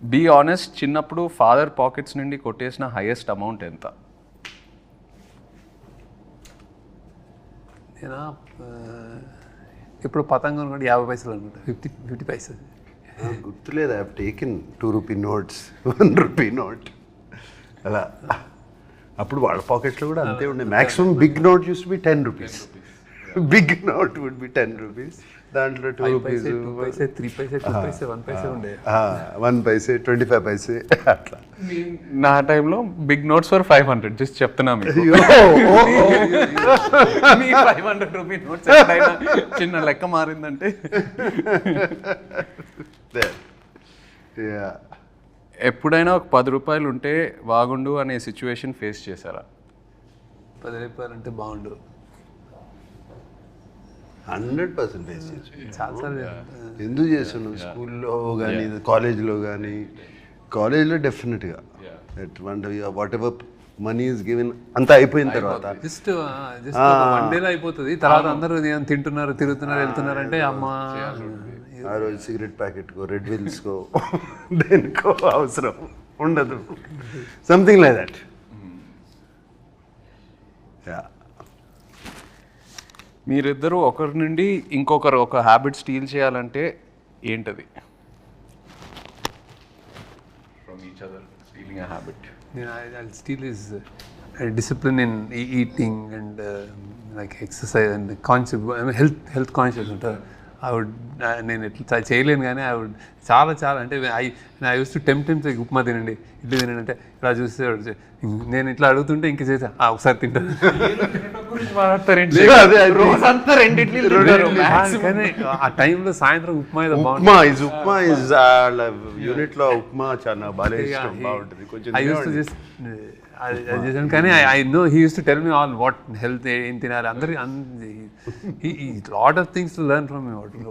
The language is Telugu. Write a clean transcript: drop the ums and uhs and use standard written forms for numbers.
బీ ఆనెస్ట్, చిన్నప్పుడు ఫాదర్ పాకెట్స్ నుండి కొట్టేసిన హైయెస్ట్ అమౌంట్ ఎంత? నేను ఇప్పుడు పతంగం కూడా 50 పైసలు అనుకుంటా, 50 పైసలు. గుర్తులేదు. I have taken 2 rupee notes, 1 rupee note అలా. అప్పుడు వాళ్ళ పాకెట్లో కూడా అంతే ఉండే. Maximum big note use be 10 rupees. Big note would be 10 rupees. దాంట్లో 2 రూపీస్, 2 పైసే, 3 పైసే, 2 పైసే, 1 పైసే ఉండే. 1 పైసే, 25 పైసే అట్లా. నా టైంలో బిగ్ నోట్స్ ఫర్ 500. జస్ట్ చెప్తున్నా మీకు. మీ 500 రూపీ నోట్స్ ఎక్కడైనా చిన్న లెక్క మారిందంటే. ఎప్పుడైనా ఒక 10 రూపాయలు ఉంటే బాగుండు అనే సిచ్యువేషన్ ఫేస్ చేశారా? 10 రూపాయలు అంటే బాగుండు. 100% ఫేస్ చేసి చాలాసార్లు ఎందుకు చేస్తున్నాం. స్కూల్లో కానీ, కాలేజ్లో కానీ. కాలేజ్లో డెఫినెట్గా what ever money is given అంతా అయిపోయిన తర్వాత జస్ట్ 1 డేలో అయిపోతుంది. తర్వాత అందరూ తింటున్నారు, తిరుగుతున్నారు, వెళ్తున్నారు అంటే అమ్మా ఆ రోజు సిగరెట్ ప్యాకెట్కో, రెడ్ విల్స్కో, దేనికో అవసరం ఉండదు. Something like that. మీరిద్దరూ ఒకరి నుండి ఇంకొకరు ఒక హ్యాబిట్ స్టీల్ చేయాలంటే ఏంటది? From each other stealing a habit. I'll steal his discipline in eating and like exercise and conscious, I mean health conscious ఉంటారు. నేను ఎట్లా చేయలేను కానీ చాలా అంటే I use to tempt upma తినండి, ఇడ్లీ తినండి అంటే ఇలా చూస్తే నేను ఇట్లా అడుగుతుంటే ఇంక చేసా ఒకసారి తింటాను. కానీ ఆ టైంలో సాయంత్రం ఉప్మా ఉప్మా యూనిట్లో ఉప్మా చాలా బాగా ఇష్టం, బాగుంటుంది. కొంచెం ఐ యూస్ టు జస్ట్ అది చేశాను. కానీ I know he use to tell me all what health ఏం తినాలి, అందరి lot of things to learn from me.